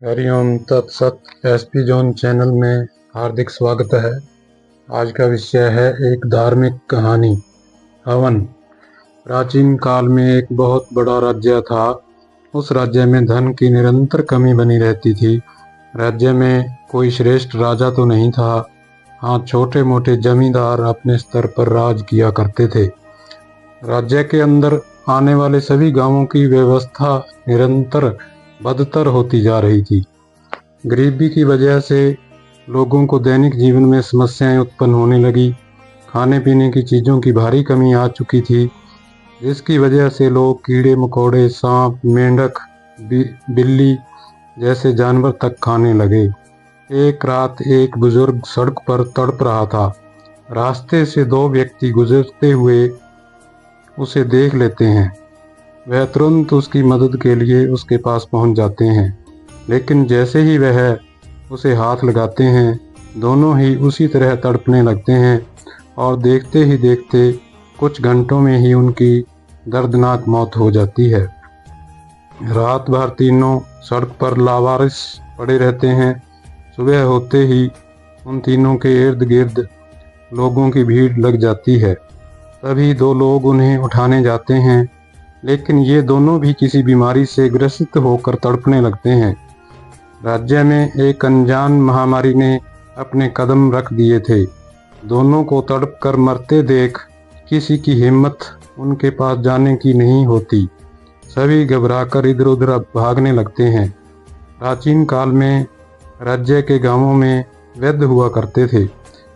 हरिओम तत्सत SP zone channel में हार्दिक स्वागत है। आज का विषय है एक धार्मिक कहानी, हवन। प्राचीन काल में एक बहुत बड़ा राज्य था। उस राज्य में धन की निरंतर कमी बनी रहती थी। राज्य में कोई श्रेष्ठ राजा तो नहीं था। हाँ, छोटे मोटे जमींदार अपने स्तर पर राज किया करते थे। राज्य के अंदर आने वाले सभी गांवों की व्यवस्था निरंतर बदतर होती जा रही थी। गरीबी की वजह से लोगों को दैनिक जीवन में समस्याएं उत्पन्न होने लगी। खाने पीने की चीज़ों की भारी कमी आ चुकी थी, जिसकी वजह से लोग कीड़े मकोड़े, सांप, मेंढक, बिल्ली जैसे जानवर तक खाने लगे। एक रात एक बुजुर्ग सड़क पर तड़प रहा था। रास्ते से दो व्यक्ति गुजरते हुए उसे देख लेते हैं। वह तुरंत उसकी मदद के लिए उसके पास पहुंच जाते हैं, लेकिन जैसे ही वह उसे हाथ लगाते हैं, दोनों ही उसी तरह तड़पने लगते हैं और देखते ही देखते कुछ घंटों में ही उनकी दर्दनाक मौत हो जाती है। रात भर तीनों सड़क पर लावारिस पड़े रहते हैं। सुबह होते ही उन तीनों के इर्द गिर्द लोगों की भीड़ लग जाती है। तभी दो लोग उन्हें उठाने जाते हैं, लेकिन ये दोनों भी किसी बीमारी से ग्रसित होकर तड़पने लगते हैं। राज्य में एक अनजान महामारी ने अपने कदम रख दिए थे। दोनों को तड़प कर मरते देख किसी की हिम्मत उनके पास जाने की नहीं होती। सभी घबराकर इधर उधर भागने लगते हैं। प्राचीन काल में राज्य के गांवों में वैद्य हुआ करते थे।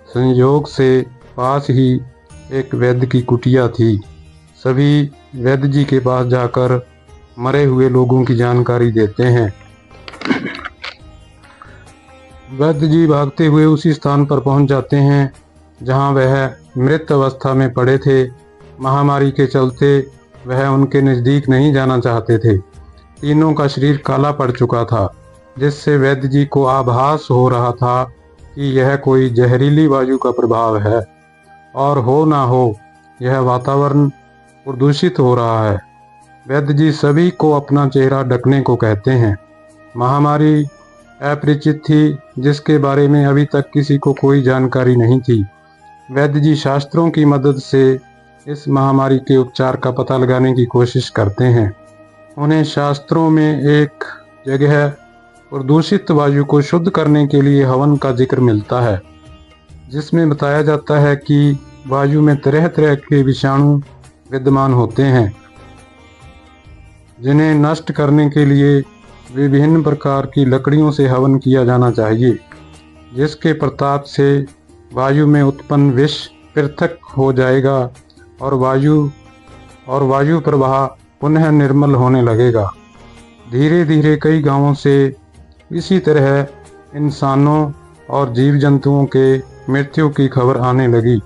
संयोग से पास ही एक वैद्य की कुटिया थी। सभी वैद्य जी के पास जाकर मरे हुए लोगों की जानकारी देते हैं। वैद्य जी भागते हुए उसी स्थान पर पहुंच जाते हैं जहां वह मृत अवस्था में पड़े थे। महामारी के चलते वह उनके नज़दीक नहीं जाना चाहते थे। तीनों का शरीर काला पड़ चुका था, जिससे वैद्य जी को आभास हो रहा था कि यह कोई जहरीली वायु का प्रभाव है, और हो ना हो यह वातावरण प्रदूषित हो रहा है। वैद्य जी सभी को अपना चेहरा ढकने को कहते हैं। महामारी अपरिचित थी, जिसके बारे में अभी तक किसी को कोई जानकारी नहीं थी। वैद्य जी शास्त्रों की मदद से इस महामारी के उपचार का पता लगाने की कोशिश करते हैं। उन्हें शास्त्रों में एक जगह प्रदूषित वायु को शुद्ध करने के लिए हवन का जिक्र मिलता है, जिसमें बताया जाता है कि वायु में तरह तरह के विषाणु विद्यमान होते हैं, जिन्हें नष्ट करने के लिए विभिन्न प्रकार की लकड़ियों से हवन किया जाना चाहिए, जिसके प्रताप से वायु में उत्पन्न विष पृथक हो जाएगा और वायु प्रवाह पुनः निर्मल होने लगेगा। धीरे धीरे कई गांवों से इसी तरह इंसानों और जीव जंतुओं के मृत्यु की खबर आने लगी।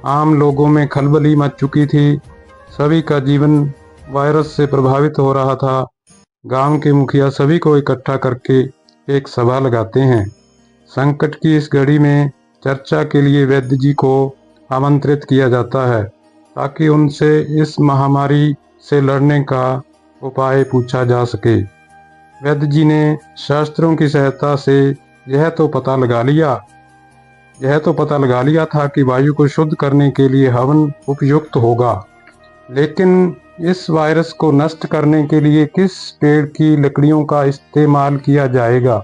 आम लोगों में खलबली मच चुकी थी। सभी का जीवन वायरस से प्रभावित हो रहा था। गांव के मुखिया सभी को इकट्ठा करके एक सभा लगाते हैं। संकट की इस घड़ी में चर्चा के लिए वैद्य जी को आमंत्रित किया जाता है, ताकि उनसे इस महामारी से लड़ने का उपाय पूछा जा सके। वैद्य जी ने शास्त्रों की सहायता से यह तो पता लगा लिया था कि वायु को शुद्ध करने के लिए हवन उपयुक्त होगा, लेकिन इस वायरस को नष्ट करने के लिए किस पेड़ की लकड़ियों का इस्तेमाल किया जाएगा,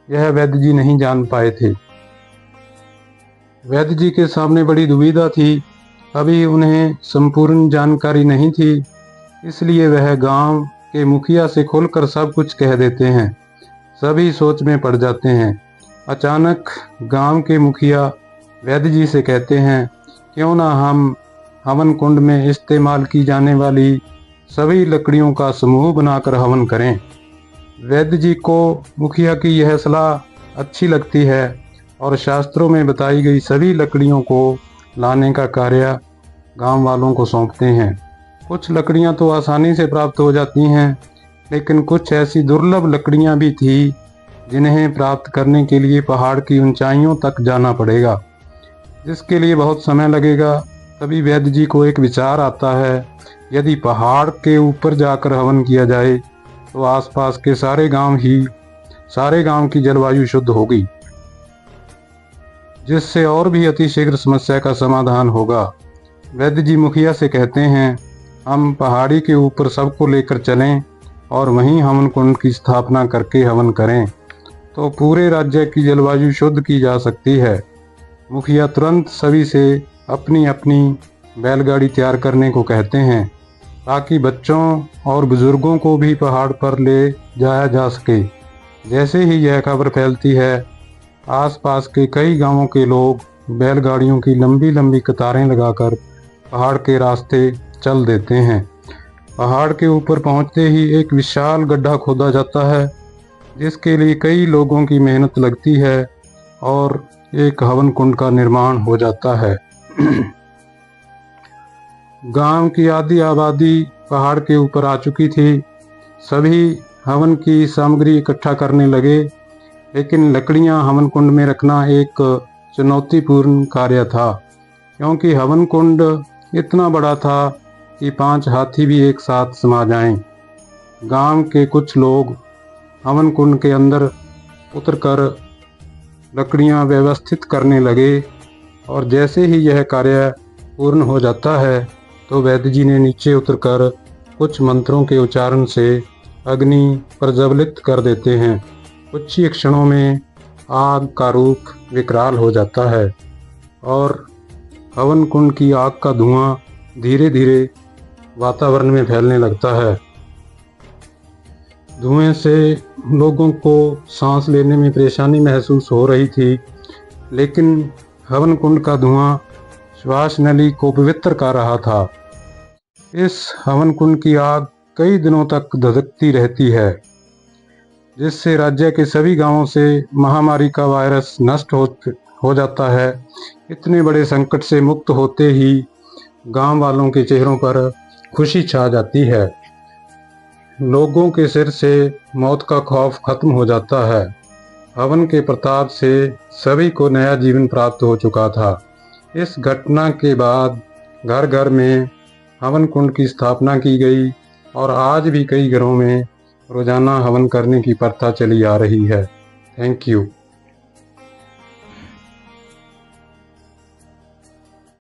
यह वैद्य जी नहीं जान पाए थे। वैद्य जी के सामने बड़ी दुविधा थी। अभी उन्हें संपूर्ण जानकारी नहीं थी, इसलिए वह गांव के मुखिया से खुलकर सब कुछ कह देते हैं। सभी सोच में पड़ जाते हैं। अचानक गांव के मुखिया वैद्य जी से कहते हैं, क्यों ना हम हवन कुंड में इस्तेमाल की जाने वाली सभी लकड़ियों का समूह बनाकर हवन करें। वैद्य जी को मुखिया की यह सलाह अच्छी लगती है और शास्त्रों में बताई गई सभी लकड़ियों को लाने का कार्य गांव वालों को सौंपते हैं। कुछ लकड़ियां तो आसानी से प्राप्त हो जाती हैं, लेकिन कुछ ऐसी दुर्लभ लकड़ियां भी थी जिन्हें प्राप्त करने के लिए पहाड़ की ऊंचाइयों तक जाना पड़ेगा, जिसके लिए बहुत समय लगेगा। तभी वैद्य जी को एक विचार आता है, यदि पहाड़ के ऊपर जाकर हवन किया जाए तो आसपास के सारे गांव ही सारे गांव की जलवायु शुद्ध होगी, जिससे और भी अतिशीघ्र समस्या का समाधान होगा। वैद्य जी मुखिया से कहते हैं, हम पहाड़ी के ऊपर सबको लेकर चलें और वहीं हवन कुंड की स्थापना करके हवन करें, तो पूरे राज्य की जलवायु शुद्ध की जा सकती है। मुखिया तुरंत सभी से अपनी अपनी बैलगाड़ी तैयार करने को कहते हैं, ताकि बच्चों और बुजुर्गों को भी पहाड़ पर ले जाया जा सके। जैसे ही यह खबर फैलती है, आसपास के कई गांवों के लोग बैलगाड़ियों की लंबी लंबी कतारें लगाकर पहाड़ के रास्ते चल देते हैं। पहाड़ के ऊपर पहुंचते ही एक विशाल गड्ढा खोदा जाता है, जिसके लिए कई लोगों की मेहनत लगती है और एक हवन कुंड का निर्माण हो जाता है। गांव की आधी आबादी पहाड़ के ऊपर आ चुकी थी। सभी हवन की सामग्री इकट्ठा करने लगे, लेकिन लकड़ियां हवन कुंड में रखना एक चुनौतीपूर्ण कार्य था, क्योंकि हवन कुंड इतना बड़ा था कि 5 हाथी भी एक साथ समा जाएं। गांव के कुछ लोग हवन कुंड के अंदर उतरकर लकड़ियां व्यवस्थित करने लगे, और जैसे ही यह कार्य पूर्ण हो जाता है तो वैद्य जी ने नीचे उतरकर कुछ मंत्रों के उच्चारण से अग्नि प्रज्वलित कर देते हैं। कुछ ही क्षणों में आग का रूप विकराल हो जाता है और हवन कुंड की आग का धुआं धीरे धीरे वातावरण में फैलने लगता है। धुएं से लोगों को सांस लेने में परेशानी महसूस हो रही थी, लेकिन हवन कुंड का धुआं श्वास नली को पवित्र कर रहा था। इस हवन कुंड की आग कई दिनों तक धधकती रहती है, जिससे राज्य के सभी गांवों से महामारी का वायरस नष्ट हो जाता है। इतने बड़े संकट से मुक्त होते ही गांव वालों के चेहरों पर खुशी छा जाती है। लोगों के सिर से मौत का खौफ खत्म हो जाता है। हवन के प्रताप से सभी को नया जीवन प्राप्त हो चुका था। इस घटना के बाद घर घर में हवन कुंड की स्थापना की गई और आज भी कई घरों में रोजाना हवन करने की प्रथा चली आ रही है। Thank you.